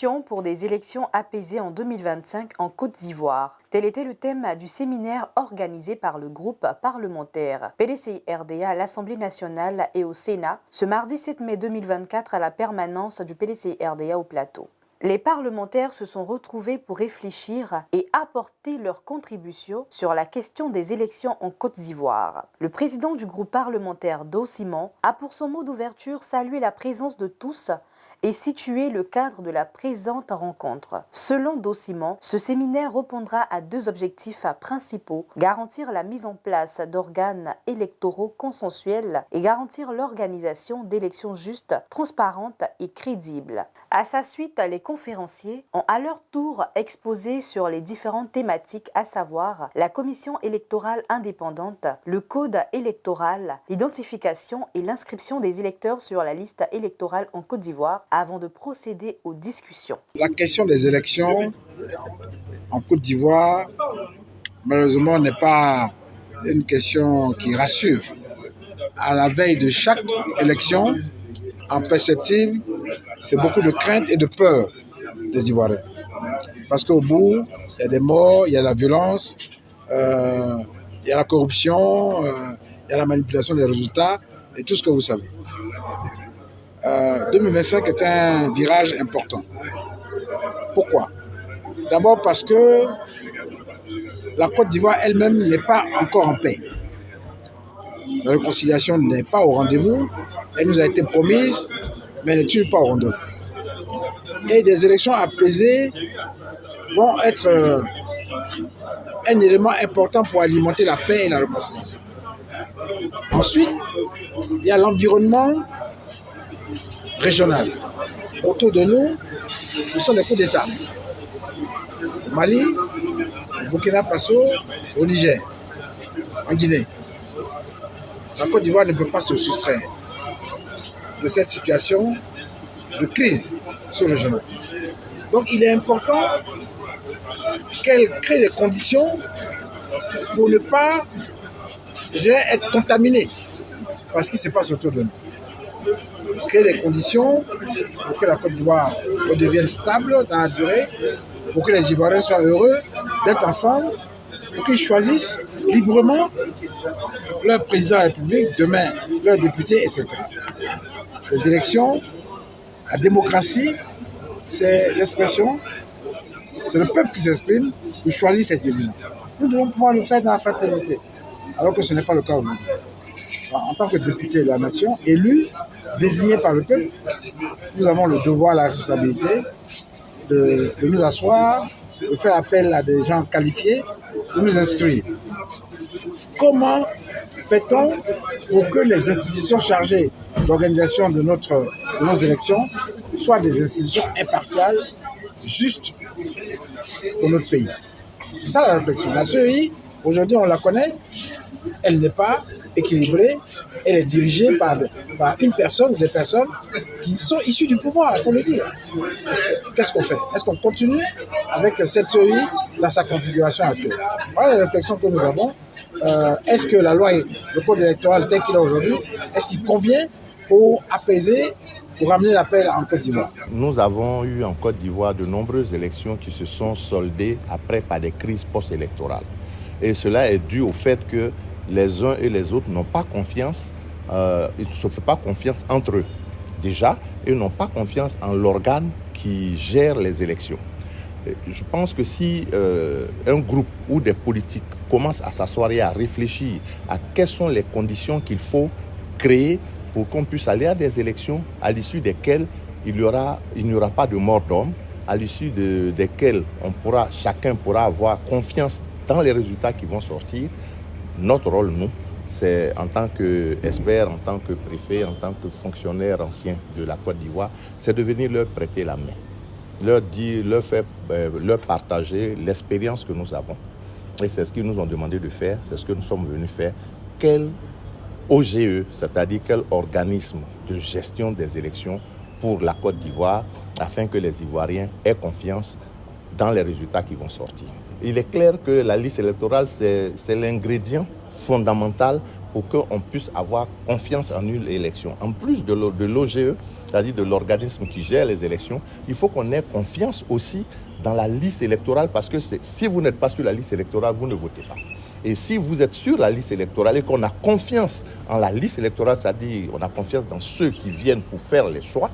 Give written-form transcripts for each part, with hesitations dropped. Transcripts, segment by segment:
Solutions pour des élections apaisées en 2025 en Côte d'Ivoire. Tel était le thème du séminaire organisé par le groupe parlementaire PDCI-RDA à l'Assemblée nationale et au Sénat ce mardi 7 mai 2024 à la permanence du PDCI-RDA au Plateau. Les parlementaires se sont retrouvés pour réfléchir et apporter leur contribution sur la question des élections en Côte d'Ivoire. Le président du groupe parlementaire Simon a pour son mot d'ouverture salué la présence de tous et situé le cadre de la présente rencontre. Selon Simon, ce séminaire répondra à deux objectifs principaux: garantir la mise en place d'organes électoraux consensuels et garantir l'organisation d'élections justes, transparentes et crédibles. À sa suite, les conférenciers ont à leur tour exposé sur les différentes thématiques, à savoir la commission électorale indépendante, le code électoral, l'identification et l'inscription des électeurs sur la liste électorale en Côte d'Ivoire, avant de procéder aux discussions. La question des élections en Côte d'Ivoire, malheureusement, n'est pas une question qui rassure. À la veille de chaque élection, en perspective, c'est beaucoup de crainte et de peur des Ivoiriens. Parce qu'au bout, il y a des morts, il y a la violence, il y a la corruption, il y a la manipulation des résultats et tout ce que vous savez. 2025 est un virage important. Pourquoi? D'abord parce que la Côte d'Ivoire elle-même n'est pas encore en paix. La réconciliation n'est pas au rendez-vous. Elle nous a été promise, mais elle n'est toujours pas au rendez-vous. Et des élections apaisées vont être un élément important pour alimenter la paix et la réconciliation. Ensuite, il y a l'environnement régional. Autour de nous, nous sommes des coups d'État. Au Mali, au Burkina Faso, au Niger, en Guinée. La Côte d'Ivoire ne peut pas se soustraire de cette situation de crise sous-régionale. Donc il est important qu'elle crée des conditions pour ne pas être contaminée par ce qui se passe autour de nous. Créer des conditions pour que la Côte d'Ivoire redevienne stable dans la durée, pour que les Ivoiriens soient heureux d'être ensemble, pour qu'ils choisissent librement leur président de la République, demain leurs députés, etc. Les élections, la démocratie, c'est l'expression, c'est le peuple qui s'exprime pour choisir cet élu. Nous devons pouvoir le faire dans la fraternité, alors que ce n'est pas le cas aujourd'hui. En tant que député de la nation, élu, désigné par le peuple, nous avons le devoir, la responsabilité de nous asseoir, de faire appel à des gens qualifiés, de nous instruire. Comment fait-on pour que les institutions chargées de l'organisation de nos élections soient des institutions impartiales, justes pour notre pays? C'est ça la réflexion. La CEI, aujourd'hui on la connaît, elle n'est pas équilibrée, elle est dirigée par une personne ou des personnes qui sont issues du pouvoir, il faut le dire. Qu'est-ce qu'on fait? Est-ce qu'on continue avec cette CEI dans sa configuration actuelle? Voilà la réflexion que nous avons. Est-ce que la loi et le code électoral tel qu'il est aujourd'hui, est-ce qu'il convient pour apaiser, pour ramener la paix en Côte d'Ivoire? Nous avons eu en Côte d'Ivoire de nombreuses élections qui se sont soldées après par des crises post-électorales. Et cela est dû au fait que les uns et les autres n'ont pas confiance, ils ne se font pas confiance entre eux. Déjà, ils n'ont pas confiance en l'organe qui gère les élections. Je pense que si un groupe ou des politiques commencent à s'asseoir et à réfléchir à quelles sont les conditions qu'il faut créer pour qu'on puisse aller à des élections à l'issue desquelles il n'y aura pas de mort d'homme, à l'issue desquelles chacun pourra avoir confiance dans les résultats qui vont sortir. Notre rôle, nous, c'est en tant qu'expert, en tant que préfet, en tant que fonctionnaire ancien de la Côte d'Ivoire, c'est de venir leur prêter la main, leur dire, leur partager l'expérience que nous avons. Et c'est ce qu'ils nous ont demandé de faire, c'est ce que nous sommes venus faire. Quel OGE, c'est-à-dire quel organisme de gestion des élections pour la Côte d'Ivoire, afin que les Ivoiriens aient confiance dans les résultats qui vont sortir. Il est clair que la liste électorale, c'est l'ingrédient fondamental pour qu'on puisse avoir confiance en une élection. En plus de l'OGE, c'est-à-dire de l'organisme qui gère les élections, il faut qu'on ait confiance aussi dans la liste électorale parce que si vous n'êtes pas sur la liste électorale, vous ne votez pas. Et si vous êtes sur la liste électorale et qu'on a confiance en la liste électorale, c'est-à-dire on a confiance dans ceux qui viennent pour faire les choix,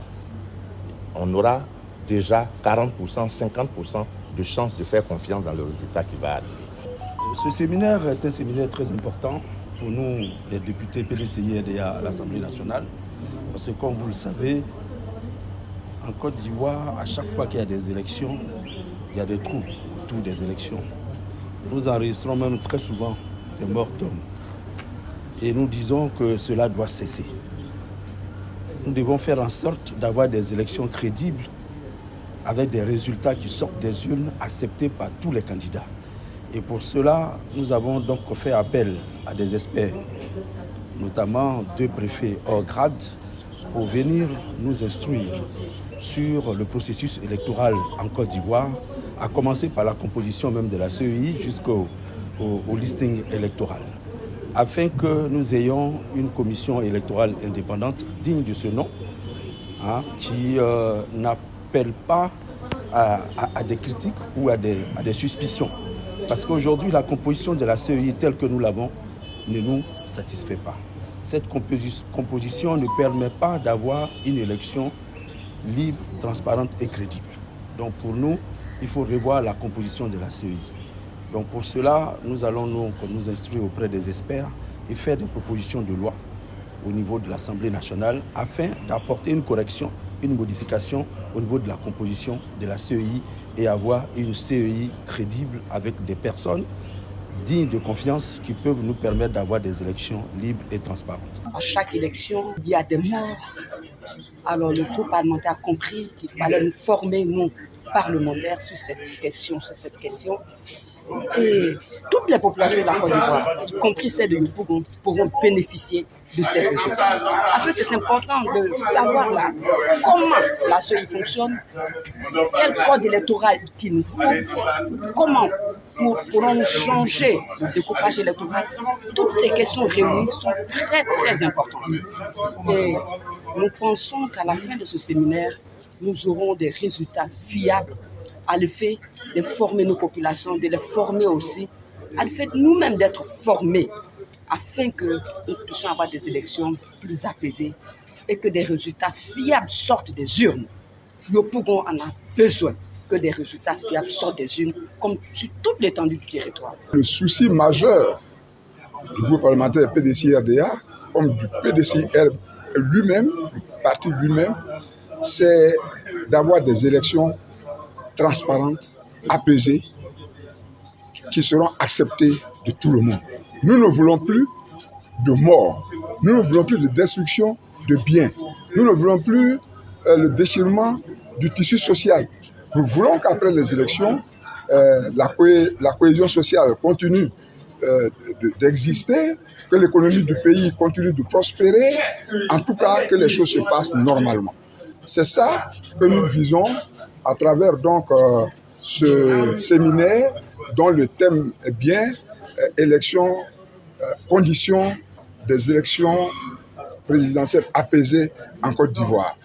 on aura déjà 40%, 50% de chances de faire confiance dans le résultat qui va arriver. Ce séminaire est un séminaire très important pour nous, les députés PDCI-RDA à l'Assemblée nationale, parce que comme vous le savez, en Côte d'Ivoire, à chaque fois qu'il y a des élections, il y a des troubles autour des élections. Nous enregistrons même très souvent des morts d'hommes. Et nous disons que cela doit cesser. Nous devons faire en sorte d'avoir des élections crédibles avec des résultats qui sortent des urnes acceptés par tous les candidats. Et pour cela, nous avons donc fait appel à des experts, notamment 2 préfets hors grade, pour venir nous instruire sur le processus électoral en Côte d'Ivoire, à commencer par la composition même de la CEI jusqu'au listing électoral, afin que nous ayons une commission électorale indépendante digne de ce nom, qui n'appelle pas à des critiques ou à des suspicions. Parce qu'aujourd'hui, la composition de la CEI telle que nous l'avons ne nous satisfait pas. Cette composition ne permet pas d'avoir une élection libre, transparente et crédible. Donc pour nous, il faut revoir la composition de la CEI. Donc pour cela, nous allons nous instruire auprès des experts et faire des propositions de loi au niveau de l'Assemblée nationale afin d'apporter une correction, une modification au niveau de la composition de la CEI et avoir une CEI crédible avec des personnes dignes de confiance qui peuvent nous permettre d'avoir des élections libres et transparentes. À chaque élection, il y a des morts. Alors le groupe parlementaire a compris qu'il fallait nous former, nous, parlementaires, sur cette question. Et toutes les populations de la Côte d'Ivoire, y compris celles de Yopougon, pourront bénéficier de cette résultat. Parce que c'est important de savoir là, comment la CEI fonctionne, quel code électoral qu'il nous faut, comment pourrons-nous changer le découpage électoral. Toutes ces questions réunies sont très très importantes. Et nous pensons qu'à la fin de ce séminaire, nous aurons des résultats fiables à l'effet de former nos populations, de les former aussi, à l'effet nous-mêmes d'être formés, afin que nous puissions avoir des élections plus apaisées et que des résultats fiables sortent des urnes. Yopougon en a besoin que des résultats fiables sortent des urnes, comme sur toute l'étendue du territoire. Le souci majeur du groupe parlementaire PDCI-RDA, comme du PDCI-R lui-même, du parti lui-même, c'est d'avoir des élections transparentes, apaisées, qui seront acceptées de tout le monde. Nous ne voulons plus de morts, nous ne voulons plus de destruction de biens, nous ne voulons plus le du tissu social. Nous voulons qu'après les élections, la cohésion sociale continue d'exister, que l'économie du pays continue de prospérer, en tout cas que les choses se passent normalement. C'est ça que nous visons à travers donc ce séminaire dont le thème est bien élections, conditions des élections présidentielles apaisées en Côte d'Ivoire.